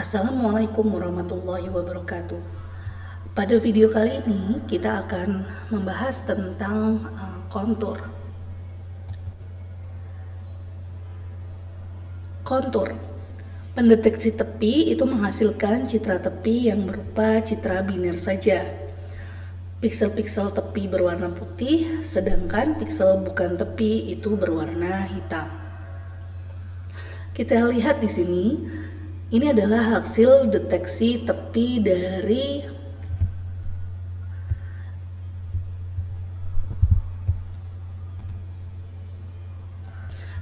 Assalamualaikum warahmatullahi wabarakatuh. Pada video kali ini kita akan membahas tentang kontur. Kontur. Pendeteksi tepi itu menghasilkan citra tepi yang berupa citra biner saja. Piksel-piksel tepi berwarna putih, sedangkan piksel bukan tepi itu berwarna hitam. Kita lihat di sini. Ini adalah hasil deteksi tepi dari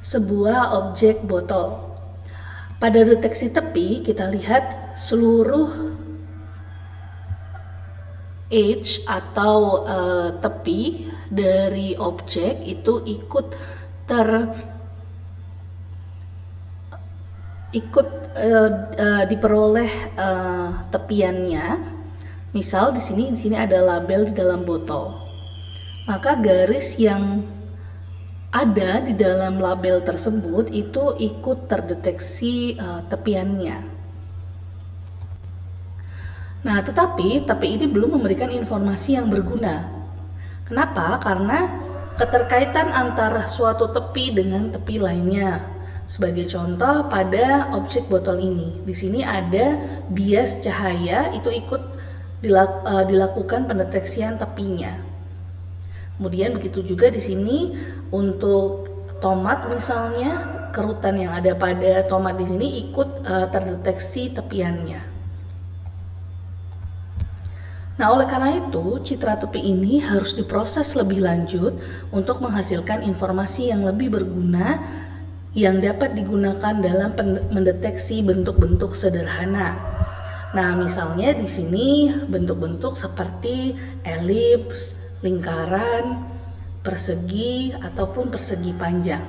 sebuah objek botol. Pada deteksi tepi, kita lihat seluruh edge atau tepi dari objek itu ikut diperoleh tepiannya. Misal di sini ada label di dalam botol. Maka garis yang ada di dalam label tersebut itu ikut terdeteksi tepiannya. Nah, tetapi tepi ini belum memberikan informasi yang berguna. Kenapa? Karena keterkaitan antara suatu tepi dengan tepi lainnya. Sebagai contoh pada objek botol ini, di sini ada bias cahaya itu ikut dilakukan pendeteksian tepinya. Kemudian begitu juga di sini untuk tomat misalnya, kerutan yang ada pada tomat di sini ikut terdeteksi tepiannya. Nah, oleh karena itu citra tepi ini harus diproses lebih lanjut untuk menghasilkan informasi yang lebih berguna yang dapat digunakan dalam mendeteksi bentuk-bentuk sederhana. Nah, misalnya di sini bentuk-bentuk seperti elips, lingkaran, persegi, ataupun persegi panjang.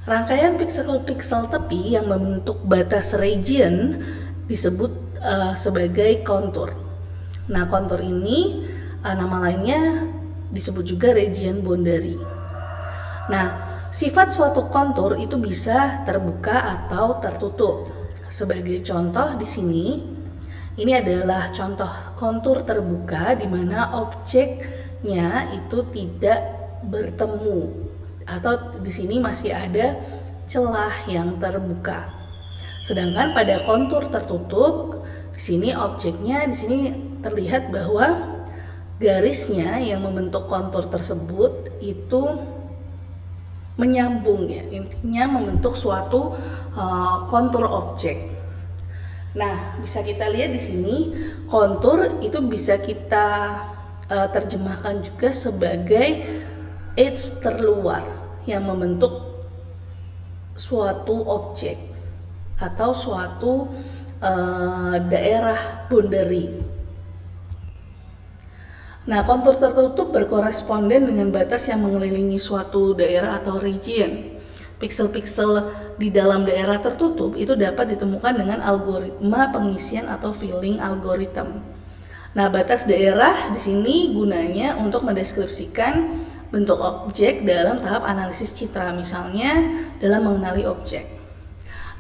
Rangkaian piksel-piksel tepi yang membentuk batas region disebut sebagai kontur. Nah, kontur ini nama lainnya disebut juga region boundary. Nah, sifat suatu kontur itu bisa terbuka atau tertutup. Sebagai contoh di sini, ini adalah contoh kontur terbuka di mana objeknya itu tidak bertemu atau di sini masih ada celah yang terbuka. Sedangkan pada kontur tertutup, di sini objeknya di sini terlihat bahwa garisnya yang membentuk kontur tersebut itu menyambung, ya, intinya membentuk suatu kontur objek. Nah, bisa kita lihat di sini kontur itu bisa kita terjemahkan juga sebagai edge terluar yang membentuk suatu objek atau suatu daerah boundary. Nah, kontur tertutup berkoresponden dengan batas yang mengelilingi suatu daerah atau region. Piksel-piksel di dalam daerah tertutup itu dapat ditemukan dengan algoritma pengisian atau filling algorithm. Nah, batas daerah di sini gunanya untuk mendeskripsikan bentuk objek dalam tahap analisis citra, misalnya dalam mengenali objek.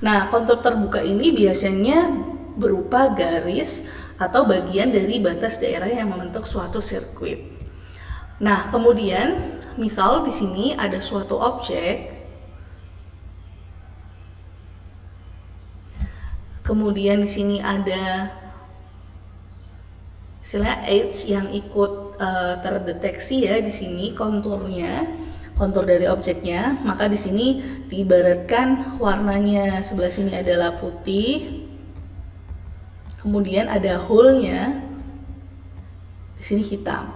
Nah, kontur terbuka ini biasanya berupa garis atau bagian dari batas daerah yang membentuk suatu sirkuit. Nah, kemudian misal di sini ada suatu objek, kemudian di sini ada istilah edge yang ikut terdeteksi, ya, di sini konturnya, kontur dari objeknya, maka di sini diibaratkan warnanya sebelah sini adalah putih. Kemudian ada hole-nya di sini hitam.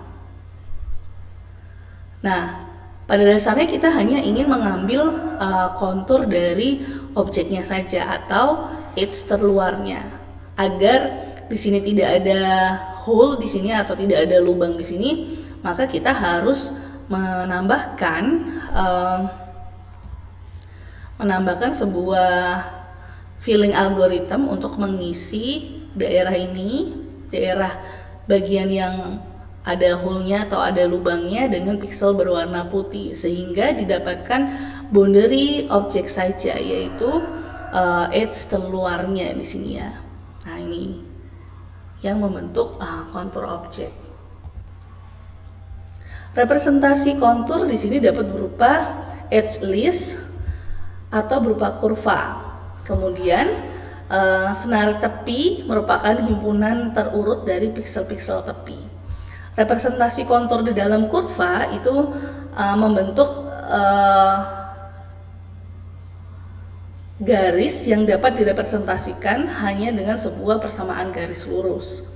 Nah, pada dasarnya kita hanya ingin mengambil kontur dari objeknya saja atau edge terluarnya, agar di sini tidak ada hole di sini atau tidak ada lubang di sini, maka kita harus menambahkan sebuah filling algorithm untuk mengisi daerah ini, daerah bagian yang ada hole-nya atau ada lubangnya dengan piksel berwarna putih, sehingga didapatkan boundary objek saja, yaitu edge terluarnya di sini ya. Nah, ini yang membentuk kontur objek. Representasi kontur di sini dapat berupa edge list atau berupa kurva. Kemudian senar tepi merupakan himpunan terurut dari piksel-piksel tepi. Representasi kontur di dalam kurva itu membentuk garis yang dapat direpresentasikan hanya dengan sebuah persamaan garis lurus.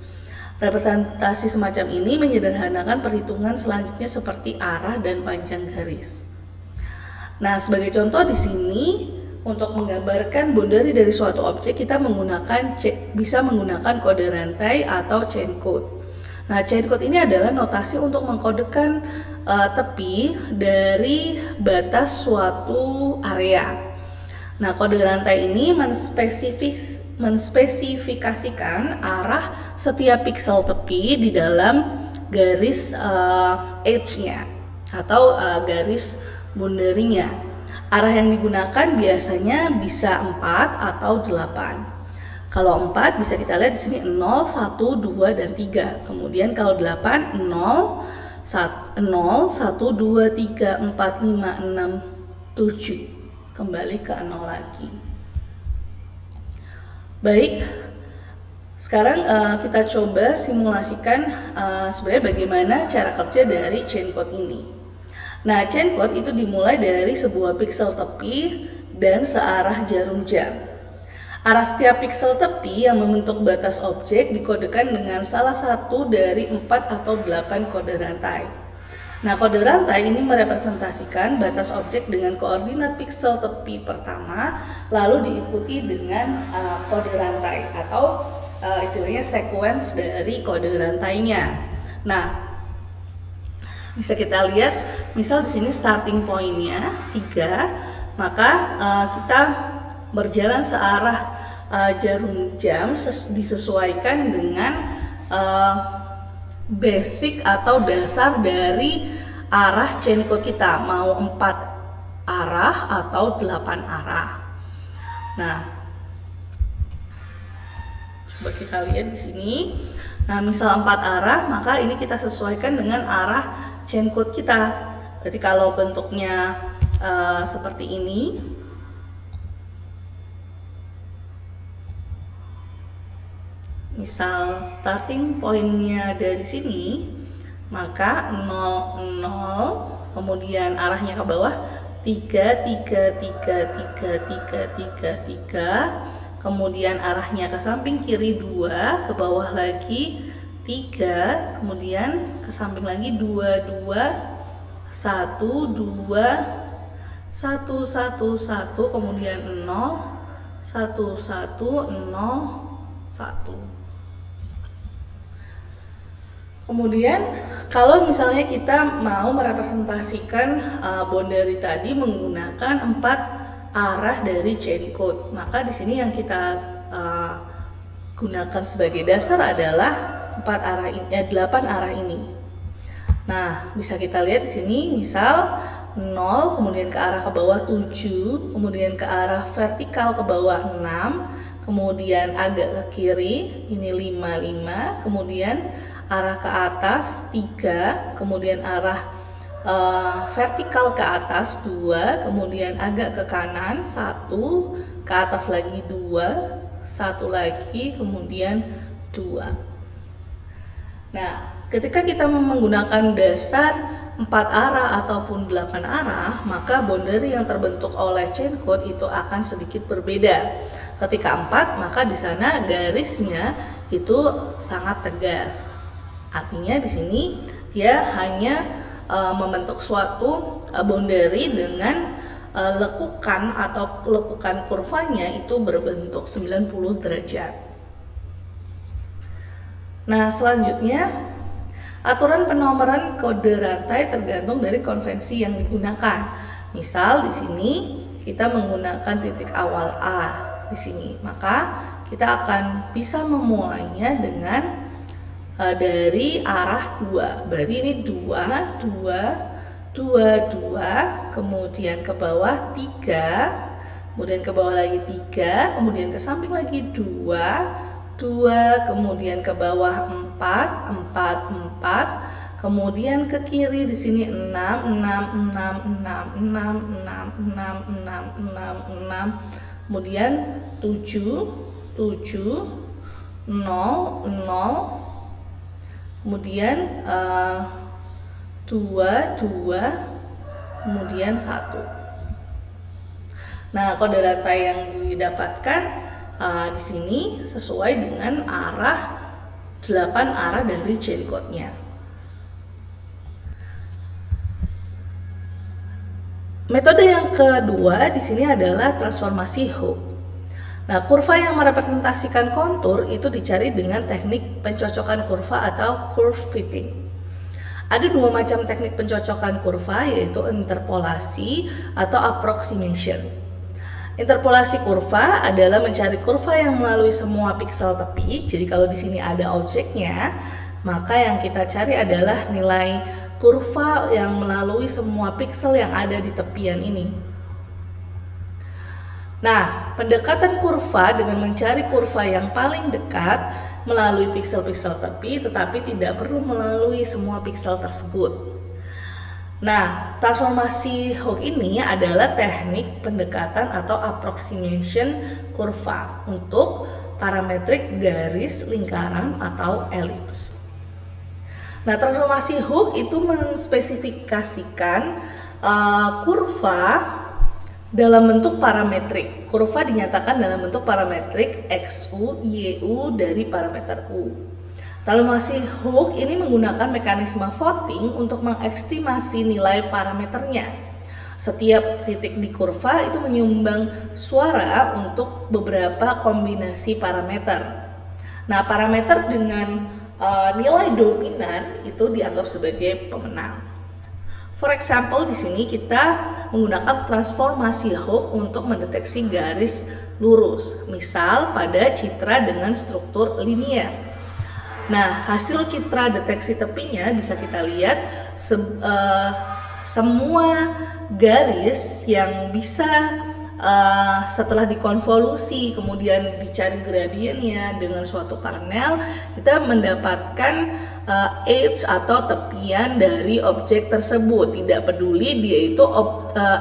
Representasi semacam ini menyederhanakan perhitungan selanjutnya seperti arah dan panjang garis. Nah, sebagai contoh di sini untuk menggambarkan boundary dari suatu objek kita bisa menggunakan kode rantai atau chain code. Nah, chain code ini adalah notasi untuk mengkodekan tepi dari batas suatu area. Nah, kode rantai ini menspesifikasikan arah setiap piksel tepi di dalam garis edge-nya atau garis boundary-nya. Arah yang digunakan biasanya bisa 4 atau 8. Kalau 4 bisa kita lihat di sini 0, 1, 2, dan 3. Kemudian kalau 8, 0, 1, 2, 3, 4, 5, 6, 7. Kembali ke 0 lagi. Baik, sekarang kita coba simulasikan sebenarnya bagaimana cara kerja dari chain code ini. Nah, chain code itu dimulai dari sebuah piksel tepi dan searah jarum jam. Arah setiap piksel tepi yang membentuk batas objek dikodekan dengan salah satu dari 4 atau 8 kode rantai. Nah, kode rantai ini merepresentasikan batas objek dengan koordinat piksel tepi pertama, lalu diikuti dengan kode rantai atau istilahnya sequence dari kode rantainya. Nah, bisa kita lihat, misal di sini starting point-nya 3, maka kita berjalan searah jarum jam disesuaikan dengan basic atau dasar dari arah chain code kita, mau 4 arah atau 8 arah. Nah, coba kita lihat di sini. Nah, misal 4 arah, maka ini kita sesuaikan dengan arah chain code kita. Jadi kalau bentuknya seperti ini, misal starting point-nya dari sini, maka 0, 0, kemudian arahnya ke bawah 3, 3, 3, 3, 3, 3, 3, kemudian arahnya ke samping kiri 2, ke bawah lagi 3, kemudian ke samping lagi 2, 2, 1, 2, 1, 1, 1, kemudian 0, 1, 1, 0, 1. Kemudian kalau misalnya kita mau merepresentasikan boundary tadi menggunakan 4 arah dari chain code, maka di sini yang kita gunakan sebagai dasar adalah 8 arah ini. Nah, bisa kita lihat di sini misal 0, kemudian ke arah ke bawah 7, kemudian ke arah vertikal ke bawah 6, kemudian agak ke kiri ini 5, 5, kemudian arah ke atas 3, kemudian arah vertikal ke atas 2, kemudian agak ke kanan 1, ke atas lagi 2, 1 lagi, kemudian 2. Nah, ketika kita menggunakan dasar 4 arah ataupun 8 arah, maka boundary yang terbentuk oleh chain code itu akan sedikit berbeda. Ketika 4, maka di sana garisnya itu sangat tegas. Artinya di sini dia hanya membentuk suatu boundary dengan lekukan atau lekukan kurvanya itu berbentuk 90 derajat. Nah, selanjutnya aturan penomoran kode rantai tergantung dari konvensi yang digunakan. Misal di sini kita menggunakan titik awal A di sini, maka kita akan bisa memulainya dengan dari arah 2, berarti ini 2, 2, 2, 2, kemudian ke bawah 3, kemudian ke bawah lagi 3, kemudian ke samping lagi 2, kemudian ke bawah 4, 4, kemudian ke kiri di sini 6, 6, 6, 6, 6, 6, 6, 6, 6, kemudian 7, 0, 0, kemudian 2, kemudian 1. Nah, kode rantai yang didapatkan di sini sesuai dengan 8 arah dari chain code-nya. Metode yang kedua di sini adalah transformasi Hooke. Nah, kurva yang merepresentasikan kontur itu dicari dengan teknik pencocokan kurva atau curve fitting. Ada 2 macam teknik pencocokan kurva, yaitu interpolasi atau approximation. Interpolasi kurva adalah mencari kurva yang melalui semua piksel tepi. Jadi kalau di sini ada objeknya, maka yang kita cari adalah nilai kurva yang melalui semua piksel yang ada di tepian ini. Nah, pendekatan kurva dengan mencari kurva yang paling dekat melalui piksel-piksel tepi, tetapi tidak perlu melalui semua piksel tersebut. Nah, transformasi Hooke ini adalah teknik pendekatan atau approximation kurva untuk parametrik garis, lingkaran, atau elips. Nah, transformasi Hooke itu menspesifikasikan kurva dalam bentuk parametrik. Kurva dinyatakan dalam bentuk parametrik XU, YU dari parameter U. Transformasi Hooke ini menggunakan mekanisme voting untuk mengestimasi nilai parameternya. Setiap titik di kurva itu menyumbang suara untuk beberapa kombinasi parameter. Nah, parameter dengan nilai dominan itu dianggap sebagai pemenang. For example, di sini kita menggunakan transformasi Hooke untuk mendeteksi garis lurus, misal pada citra dengan struktur linear. Nah, hasil citra deteksi tepinya bisa kita lihat semua garis yang bisa setelah dikonvolusi kemudian dicari gradiennya dengan suatu kernel, kita mendapatkan edge atau tepian dari objek tersebut. Tidak peduli dia itu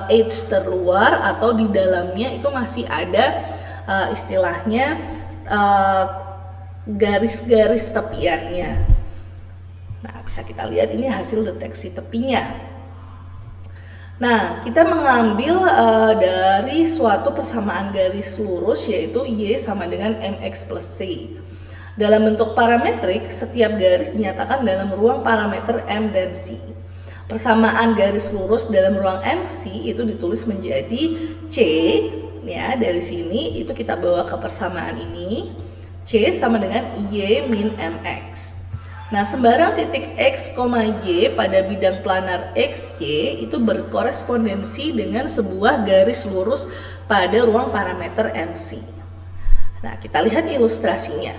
edge terluar atau di dalamnya itu masih ada istilahnya garis-garis tepiannya. Nah, bisa kita lihat ini hasil deteksi tepinya. Nah, kita mengambil dari suatu persamaan garis lurus, yaitu Y sama dengan MX plus C. Dalam bentuk parametrik, setiap garis dinyatakan dalam ruang parameter M dan C. Persamaan garis lurus dalam ruang MC itu ditulis menjadi C, ya, dari sini itu kita bawa ke persamaan ini. C sama dengan Y min MX. Nah, sembarang titik X, Y pada bidang planar XY itu berkorespondensi dengan sebuah garis lurus pada ruang parameter MC. Nah, kita lihat ilustrasinya.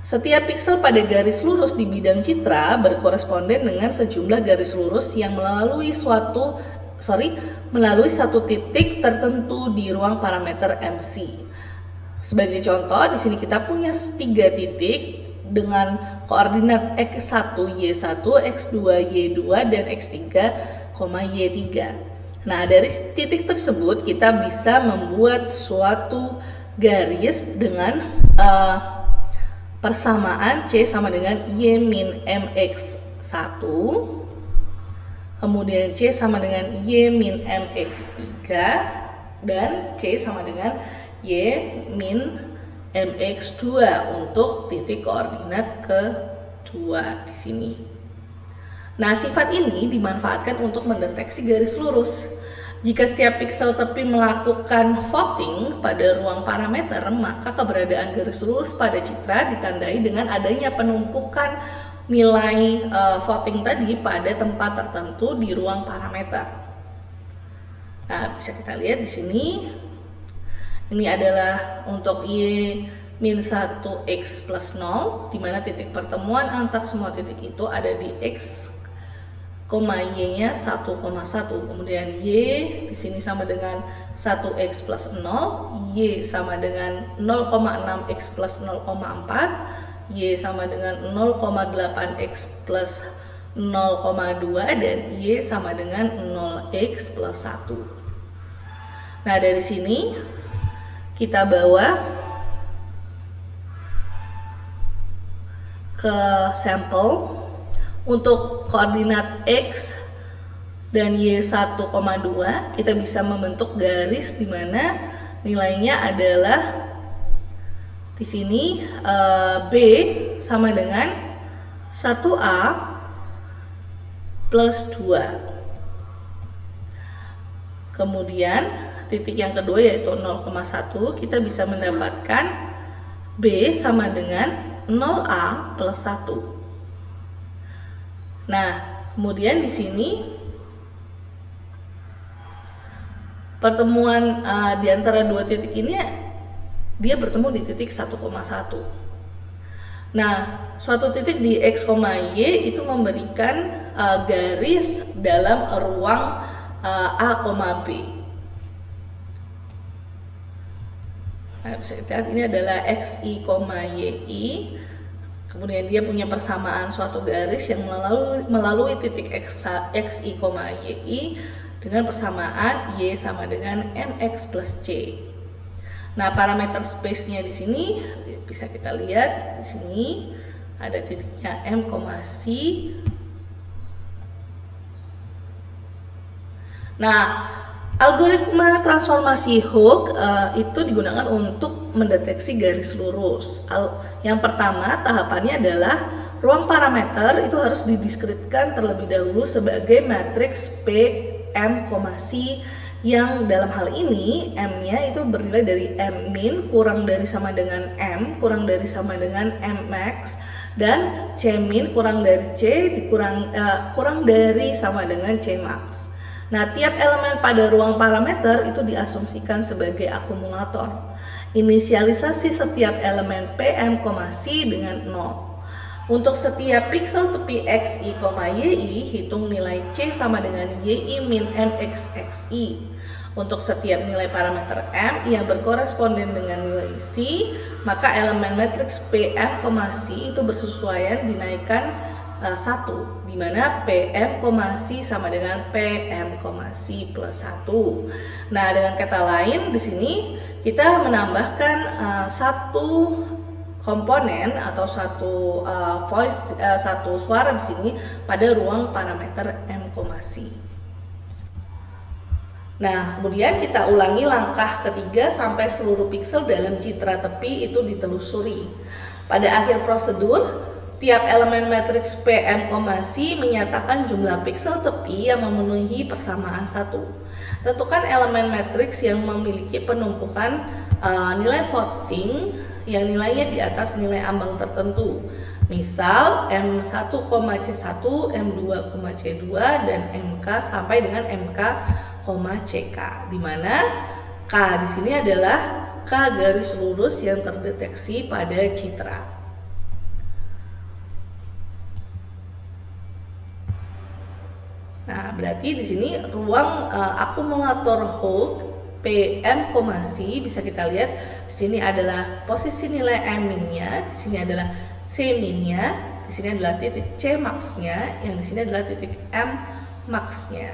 Setiap piksel pada garis lurus di bidang citra berkoresponden dengan sejumlah garis lurus yang melalui satu titik tertentu di ruang parameter MC. Sebagai contoh, di sini kita punya 3 titik dengan koordinat X1, Y1, X2, Y2, dan X3, Y3. Nah, dari titik tersebut kita bisa membuat suatu garis dengan persamaan C sama dengan Y min MX1, kemudian C sama dengan Y min MX3, dan C sama dengan Y min MX2 untuk titik koordinat kedua di sini. Nah, sifat ini dimanfaatkan untuk mendeteksi garis lurus. Jika setiap piksel tepi melakukan voting pada ruang parameter, maka keberadaan garis lurus pada citra ditandai dengan adanya penumpukan nilai voting tadi pada tempat tertentu di ruang parameter. Nah, bisa kita lihat di sini. Ini adalah untuk Y min 1 X plus 0, di mana titik pertemuan antar semua titik itu ada di X Y-nya 1,1. Kemudian Y di sini sama dengan 1x plus 0, Y sama dengan 0,6x plus 0,4, Y sama dengan 0,8x plus 0,2, dan Y sama dengan 0x plus 1. Nah, dari sini kita bawa ke sampel. Untuk koordinat X dan Y 1,2 kita bisa membentuk garis di mana nilainya adalah di sini B sama dengan 1A plus 2. Kemudian titik yang kedua yaitu 0,1, kita bisa mendapatkan B sama dengan 0A plus 1. Nah, kemudian di sini pertemuan di antara dua titik ini dia bertemu di titik 1,1. Nah, suatu titik di X, Y itu memberikan garis dalam ruang A, B. Nah, bisa kita lihat ini adalah XI, YI. Kemudian dia punya persamaan suatu garis yang melalui titik XI, YI dengan persamaan Y sama dengan MX plus C. Nah, parameter space-nya di sini bisa kita lihat di sini ada titiknya M, C. Nah, algoritma transformasi Hooke itu digunakan untuk mendeteksi garis lurus. Yang pertama tahapannya adalah ruang parameter itu harus didiskretkan terlebih dahulu sebagai matriks P, M, C, yang dalam hal ini M-nya itu bernilai dari M min kurang dari sama dengan M kurang dari sama dengan M max, dan C min kurang dari C kurang dari sama dengan C max. Nah, tiap elemen pada ruang parameter itu diasumsikan sebagai akumulator. Inisialisasi setiap elemen PM, C dengan 0. Untuk setiap piksel tepi XI, YI, hitung nilai C sama dengan YI min MX XI. Untuk setiap nilai parameter M yang berkoresponden dengan nilai C, maka elemen matriks PM, C itu bersesuaian dinaikkan 1, di mana PM, C sama dengan PM, C plus 1. Nah, dengan kata lain di sini kita menambahkan satu komponen atau satu suara di sini pada ruang parameter M, C. Nah, kemudian kita ulangi langkah ketiga sampai seluruh piksel dalam citra tepi itu ditelusuri. Pada akhir prosedur, tiap elemen matriks PM, C menyatakan jumlah piksel tepi yang memenuhi persamaan 1. Tentukan elemen matriks yang memiliki penumpukan nilai voting yang nilainya di atas nilai ambang tertentu. Misal M1,C1, M2,C2, dan MK sampai dengan MK, CK, di mana K di sini adalah K garis lurus yang terdeteksi pada citra. Nah, berarti di sini ruang akumulator Hooke PM, C bisa kita lihat di sini adalah posisi nilai M min-nya, di sini adalah C min-nya, di sini adalah titik C max-nya, yang di sini adalah titik M max-nya.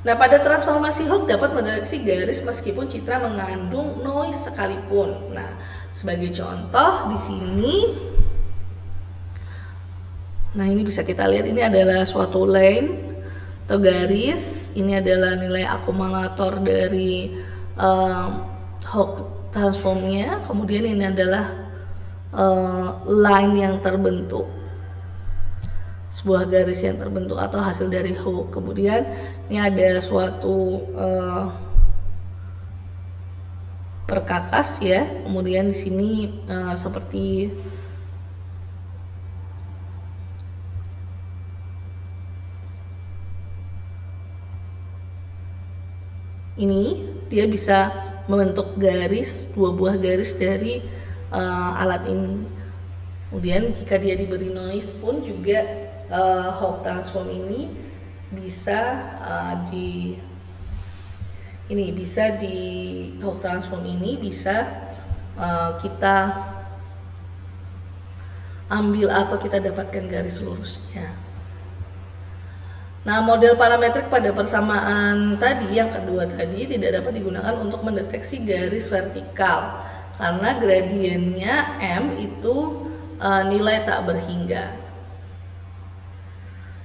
Nah, pada transformasi Hooke dapat mendeteksi garis meskipun citra mengandung noise sekalipun. Nah, sebagai contoh di sini, nah ini bisa kita lihat ini adalah suatu line atau garis. Ini adalah nilai akumulator dari Hooke transformnya. Kemudian ini adalah line yang terbentuk, sebuah garis yang terbentuk atau hasil dari Hooke. Kemudian ini ada suatu perkakas ya. Kemudian di sini seperti ini, dia bisa membentuk garis, dua buah garis dari alat ini. Kemudian jika dia diberi noise pun juga Hawk transform ini bisa Hawk transform ini bisa kita ambil atau kita dapatkan garis lurusnya. Nah, model parametrik pada persamaan tadi, yang kedua tadi, tidak dapat digunakan untuk mendeteksi garis vertikal karena gradiennya M itu nilai tak berhingga.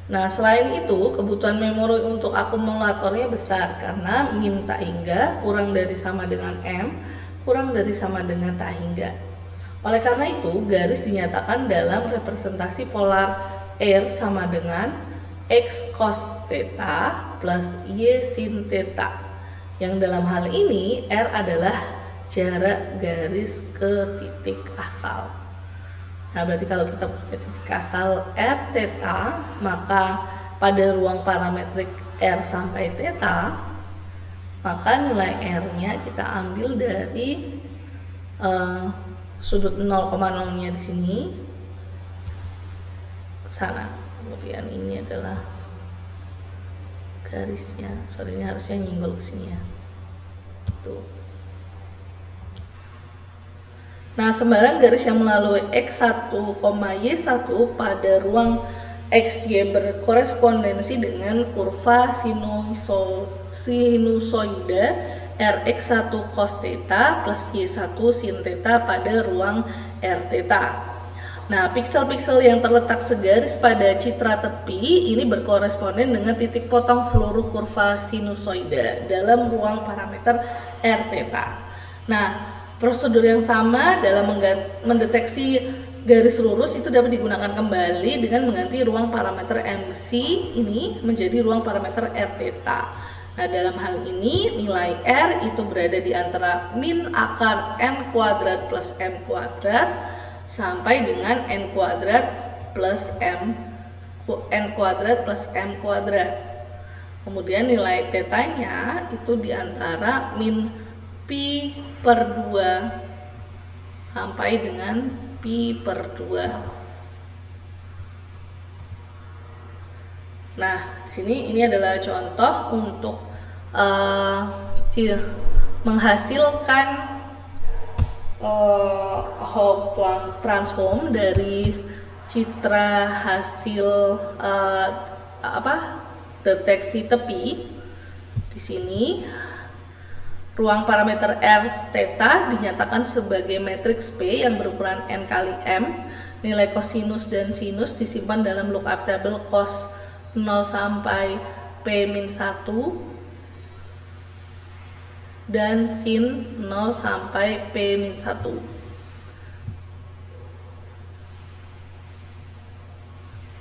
Nah, selain itu, kebutuhan memori untuk akumulatornya besar karena min tak hingga kurang dari sama dengan M, kurang dari sama dengan tak hingga. Oleh karena itu, garis dinyatakan dalam representasi polar R sama dengan X cos theta plus Y sin theta, yang dalam hal ini R adalah jarak garis ke titik asal. Nah, berarti kalau kita punya titik asal R theta, maka pada ruang parametrik R sampai theta, maka nilai R-nya kita ambil dari sudut 0,0-nya di sini ke sana. Kemudian ini adalah garisnya. Sorry, ini harusnya nyenggol ke sini ya. Tuh. Nah, sembarang garis yang melalui X1, Y1 pada ruang XY berkorespondensi dengan kurva sinusoida Rx1 cos theta plus Y1 sin theta pada ruang R theta. Nah, piksel-piksel yang terletak segaris pada citra tepi ini berkoresponden dengan titik potong seluruh kurva sinusoida dalam ruang parameter R theta. Nah, prosedur yang sama dalam mendeteksi garis lurus itu dapat digunakan kembali dengan mengganti ruang parameter MC ini menjadi ruang parameter R theta. Nah, dalam hal ini nilai R itu berada di antara min akar N kuadrat plus M kuadrat sampai dengan N kuadrat plus M kuadrat. Kemudian nilai tetanya itu di antara min pi per 2 sampai dengan pi per 2. Nah, di sini ini adalah contoh untuk menghasilkan Hawk transform dari citra hasil deteksi tepi. Di sini ruang parameter R theta dinyatakan sebagai matriks P yang berukuran N kali M. Nilai kosinus dan sinus disimpan dalam lookup table cos 0 sampai P-1 dan sin 0 sampai P-1.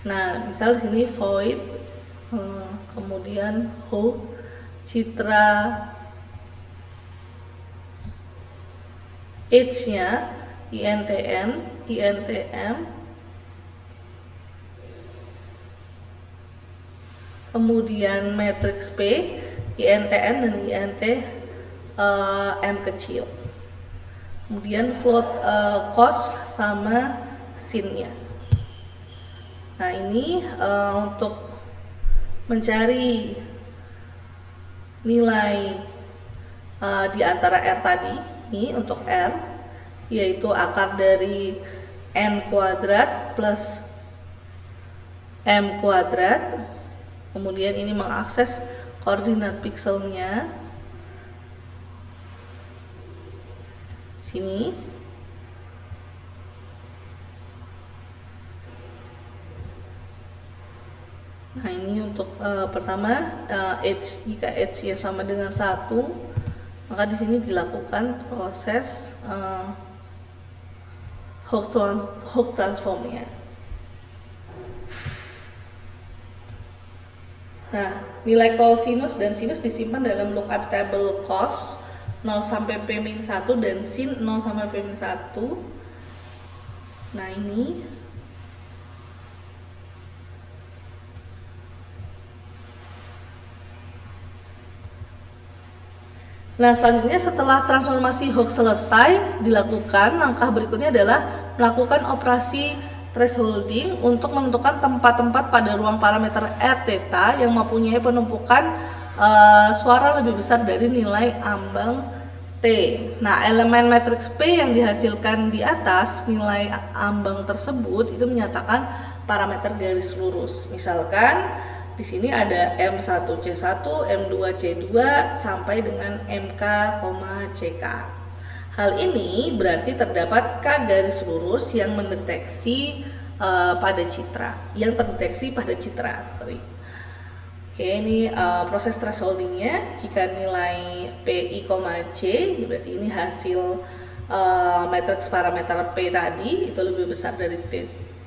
Nah, misal di sini void, kemudian hook, citra H-nya INTN, INTM, kemudian matriks P, INTN dan INT M kecil. Kemudian float cos sama sin-nya. Nah, ini untuk mencari nilai di antara R tadi, ini untuk R, yaitu akar dari N kuadrat plus M kuadrat. Kemudian ini mengakses koordinat pikselnya sini. Nah, ini untuk pertama jika H-nya sama dengan 1, maka di sini dilakukan proses Hawk transformnya. Nah, nilai kosinus dan sinus disimpan dalam lookup table cos 0 sampai P-1 dan sin 0 sampai P-1. Nah, ini nah, selanjutnya setelah transformasi Hawk selesai dilakukan, langkah berikutnya adalah melakukan operasi thresholding untuk menentukan tempat-tempat pada ruang parameter R theta yang mempunyai penumpukan suara lebih besar dari nilai ambang T. Nah, elemen matriks P yang dihasilkan di atas nilai ambang tersebut itu menyatakan parameter garis lurus. Misalkan di sini ada M1C1, M2C2 sampai dengan MK, CK. Hal ini berarti terdapat K garis lurus yang mendeteksi pada citra, Oke, ini proses thresholdingnya. Jika nilai PI, C, berarti ini hasil matriks parameter P tadi itu lebih besar dari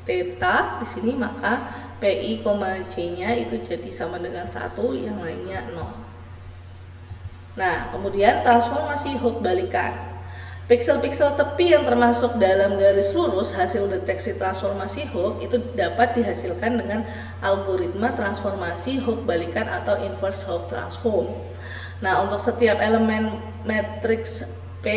theta di sini, maka PI, C-nya itu jadi sama dengan 1, yang lainnya 0. Nah, kemudian transformasi Hooke balikan. Piksel-piksel tepi yang termasuk dalam garis lurus hasil deteksi transformasi Hooke itu dapat dihasilkan dengan algoritma transformasi Hooke balikan atau inverse Hooke transform. Nah, untuk setiap elemen matriks P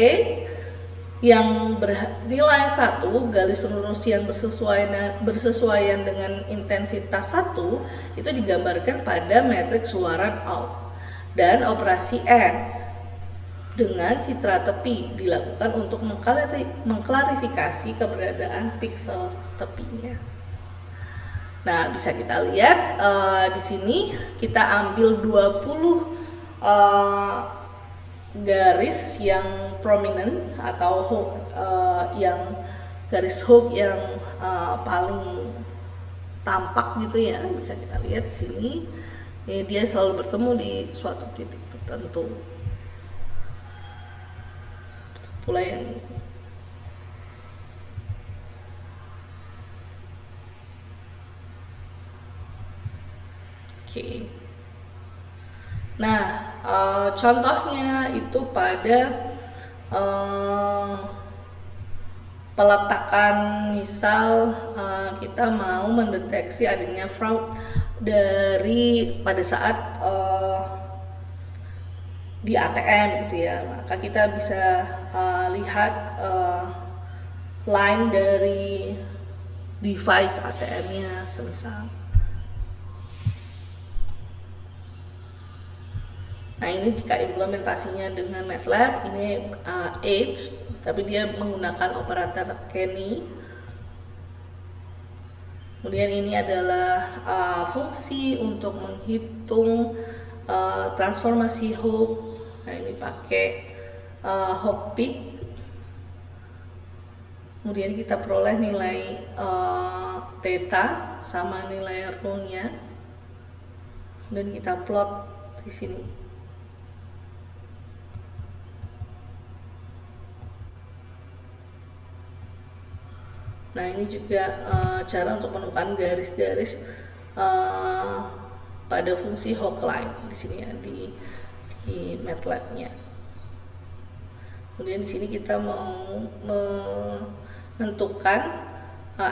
yang bernilai 1, garis lurus yang bersesuaian dengan intensitas 1 itu digambarkan pada matriks luaran out, dan operasi N dengan citra tepi dilakukan untuk mengklarifikasi keberadaan piksel tepinya. Nah, bisa kita lihat di sini kita ambil 20 garis yang prominent atau Hooke, yang garis Hooke yang paling tampak gitu ya. Bisa kita lihat di sini, dia selalu bertemu di suatu titik tertentu. Pula yang ini. Oke. Nah, contohnya itu pada peletakan, misal kita mau mendeteksi adanya fraud dari pada saat di ATM gitu ya, maka kita bisa lihat line dari device ATM-nya semisal. Nah, ini jika implementasinya dengan MATLAB, ini Edge, tapi dia menggunakan operator Kenny. Kemudian ini adalah fungsi untuk menghitung transformasi Hooke. Nah, ini pakai Hooke peak. Kemudian kita peroleh nilai theta sama nilai rho-nya. Dan kita plot di sini. Nah, ini juga cara untuk menemukan garis-garis pada fungsi Hooke line di sini ya, di MATLAB-nya. Kemudian di sini kita mau menentukan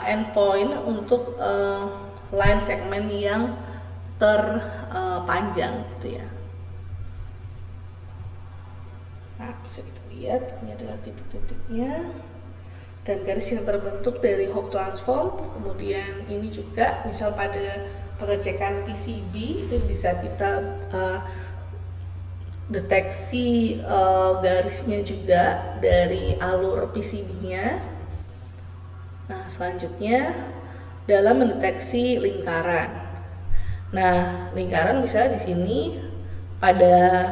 endpoint untuk line segmen yang terpanjang gitu ya. Nah, bisa kita lihat ini adalah titik-titiknya dan garis yang terbentuk dari Hooke transform. Kemudian ini juga misal pada pengecekan PCB itu bisa kita deteksi garisnya juga dari alur PCB-nya. Nah, selanjutnya dalam mendeteksi lingkaran. Nah, lingkaran bisa di sini pada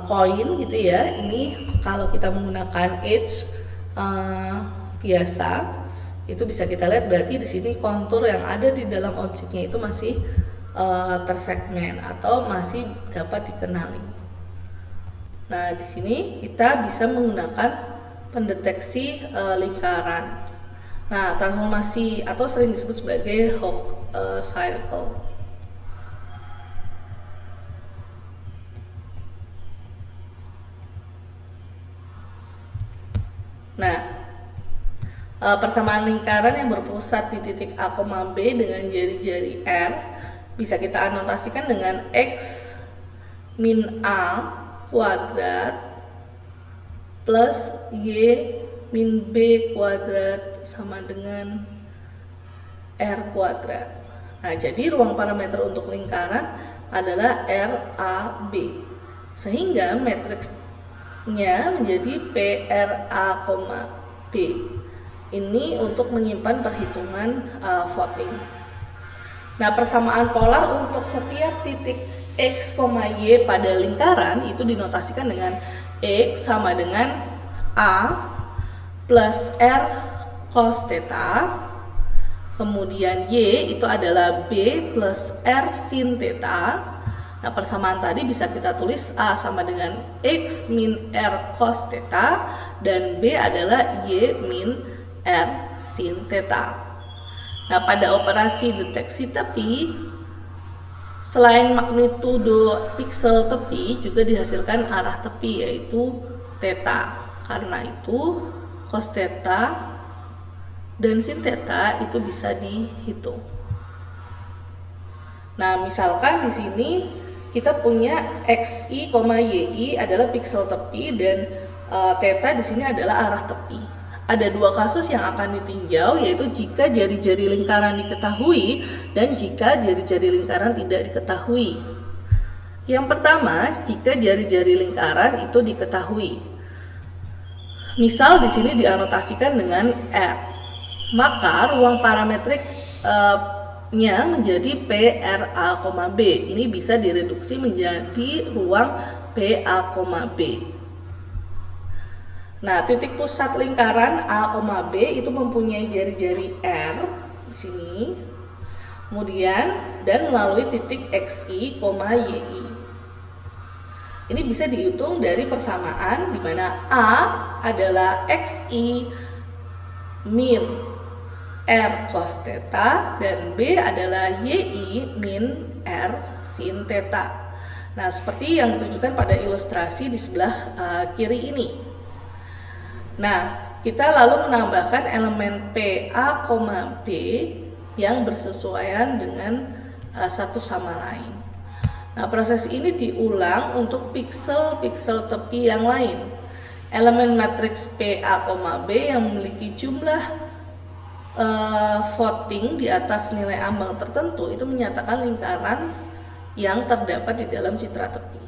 koin gitu ya. Ini kalau kita menggunakan edge biasa, itu bisa kita lihat berarti di sini kontur yang ada di dalam objeknya itu masih tersegmen atau masih dapat dikenali. Nah, di sini kita bisa menggunakan pendeteksi lingkaran. Nah, transformasi atau sering disebut sebagai Hooke circle. Nah, persamaan lingkaran yang berpusat di titik A, B dengan jari-jari R bisa kita anotasikan dengan X min A kuadrat plus Y min B kuadrat sama dengan R kuadrat. Nah, jadi ruang parameter untuk lingkaran adalah RAB. Sehingga matriksnya menjadi PRA, B. Ini untuk menyimpan perhitungan voting. Nah, persamaan polar untuk setiap titik X, Y pada lingkaran itu dinotasikan dengan X sama dengan A plus R cos theta. Kemudian Y itu adalah B plus R sin theta. Nah, persamaan tadi bisa kita tulis A sama dengan X min R cos theta dan B adalah Y min R sin theta. Nah, pada operasi deteksi tepi, selain magnitudo piksel tepi juga dihasilkan arah tepi yaitu theta. Karena itu cos theta dan sin theta itu bisa dihitung. Nah, misalkan di sini kita punya XI, YI adalah piksel tepi dan theta di sini adalah arah tepi. Ada dua kasus yang akan ditinjau, yaitu jika jari-jari lingkaran diketahui dan jika jari-jari lingkaran tidak diketahui. Yang pertama, jika jari-jari lingkaran itu diketahui. Misal di sini dianotasikan dengan R. Maka ruang parametriknya menjadi PRA, B. Ini bisa direduksi menjadi ruang PA, B. Nah, titik pusat lingkaran A, B itu mempunyai jari-jari R di sini. Kemudian dan melalui titik XI, YI. Ini bisa dihitung dari persamaan di mana A adalah XI min R cos theta dan B adalah YI min R sin theta. Nah, seperti yang ditunjukkan pada ilustrasi di sebelah kiri ini. Nah, kita lalu menambahkan elemen PA, B yang bersesuaian dengan satu sama lain. Nah, proses ini diulang untuk piksel-piksel tepi yang lain. Elemen matriks PA, B yang memiliki jumlah voting di atas nilai ambang tertentu itu menyatakan lingkaran yang terdapat di dalam citra tepi.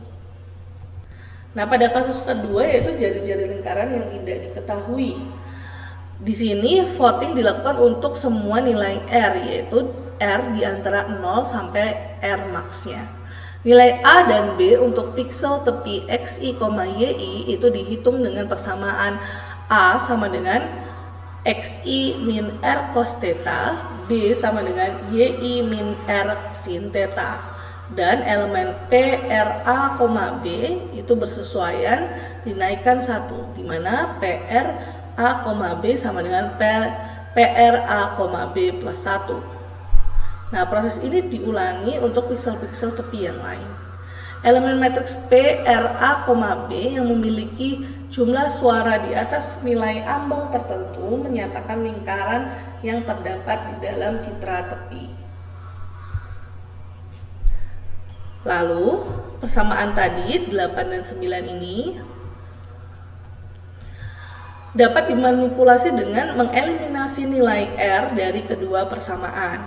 Nah, pada kasus kedua yaitu jari-jari lingkaran yang tidak diketahui. Di sini voting dilakukan untuk semua nilai R, yaitu R di antara 0 sampai R max-nya. Nilai A dan B untuk piksel tepi XI, YI itu dihitung dengan persamaan A sama dengan XI min R cos theta, B sama dengan YI min R sin theta. Dan elemen PRA, B itu bersesuaian dinaikkan 1, di mana PRA, B sama dengan PRA, B plus 1. Nah, proses ini diulangi untuk piksel-piksel tepi yang lain. Elemen matriks PRA, B yang memiliki jumlah suara di atas nilai ambang tertentu menyatakan lingkaran yang terdapat di dalam citra tepi. Lalu, persamaan tadi 8 dan 9 ini dapat dimanipulasi dengan mengeliminasi nilai R dari kedua persamaan.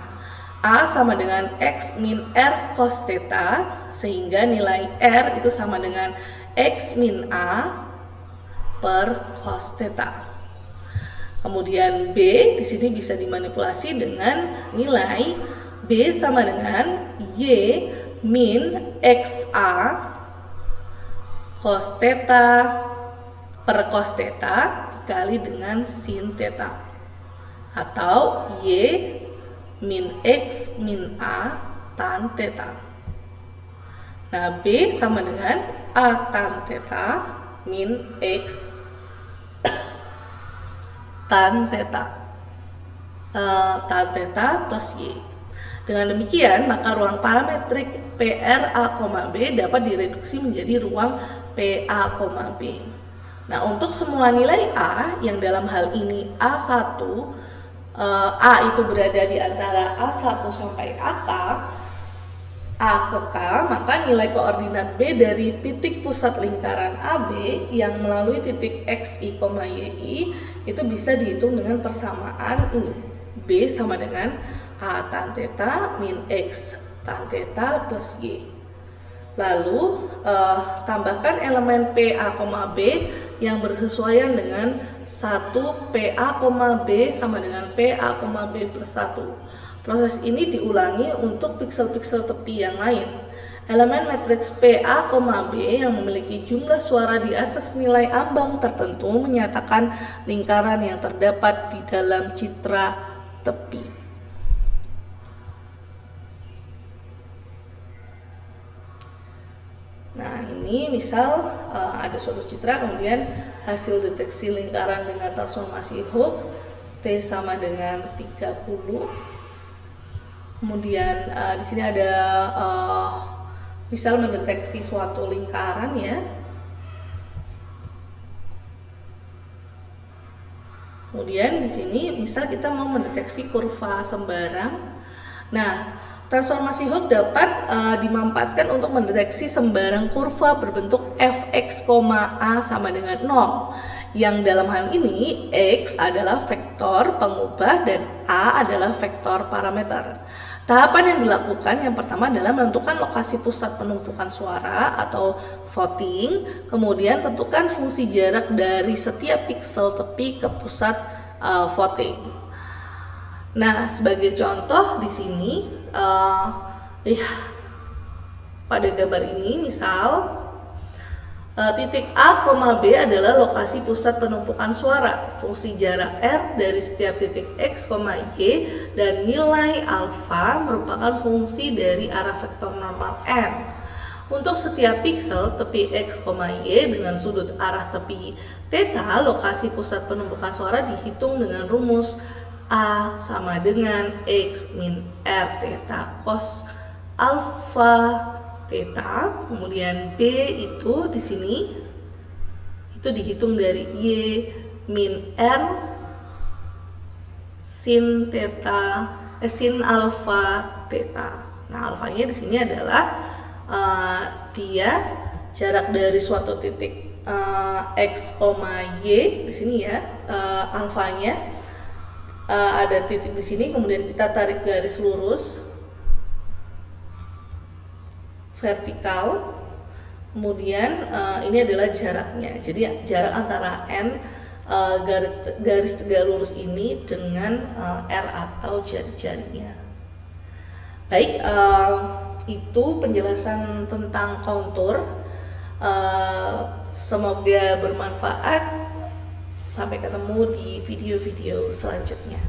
A sama dengan X min R cos theta, sehingga nilai R itu sama dengan X min A per cos theta. Kemudian B di sini bisa dimanipulasi dengan nilai B sama dengan Y min XA cos theta per cos theta dikali dengan sin theta, atau Y min X min A tan theta. Nah, B sama dengan A tan theta min X tan theta, tan theta plus Y. Dengan demikian, maka ruang parametrik PRA, B dapat direduksi menjadi ruang PA, B. Nah, untuk semua nilai A yang dalam hal ini A1, A itu berada di antara A1 sampai AK, A ke K, maka nilai koordinat B dari titik pusat lingkaran AB yang melalui titik XI, YI itu bisa dihitung dengan persamaan ini. B sama dengan A tan theta min X tan theta plus Y. Lalu tambahkan elemen PA, B yang bersesuaian dengan 1 PA, B sama dengan PA, B plus 1. Proses ini diulangi untuk piksel-piksel tepi yang lain. Elemen matriks PA, B yang memiliki jumlah suara di atas nilai ambang tertentu menyatakan lingkaran yang terdapat di dalam citra tepi. Nah, ini misal ada suatu citra, kemudian hasil deteksi lingkaran dengan transformasi Hooke T sama dengan 30. Kemudian di sini ada misal mendeteksi suatu lingkaran ya. Kemudian di sini misal kita mau mendeteksi kurva sembarang. Nah, transformasi Hooke dapat dimanfaatkan untuk mendeteksi sembarang kurva berbentuk fx, a sama dengan 0. Yang dalam hal ini x adalah vektor pengubah dan a adalah vektor parameter. Tahapan yang dilakukan yang pertama adalah menentukan lokasi pusat penumpukan suara atau voting. Kemudian tentukan fungsi jarak dari setiap piksel tepi ke pusat voting. Nah, sebagai contoh di sini pada gambar ini misal titik A, B adalah lokasi pusat penumpukan suara. Fungsi jarak R dari setiap titik X, Y dan nilai alfa merupakan fungsi dari arah vektor normal N. Untuk setiap piksel tepi X, Y dengan sudut arah tepi theta, lokasi pusat penumpukan suara dihitung dengan rumus A sama dengan X min R theta cos alfa theta. Kemudian B itu di sini itu dihitung dari Y min R sin theta sin alfa theta. Nah, alfanya di sini adalah dia jarak dari suatu titik X, Y di sini ya, alfanya ada titik di sini, kemudian kita tarik garis lurus vertikal, kemudian ini adalah jaraknya. Jadi jarak antara N garis tegak lurus ini dengan R atau jari-jarinya. Baik, itu penjelasan tentang kontur. Semoga bermanfaat. Sampai ketemu di video-video selanjutnya.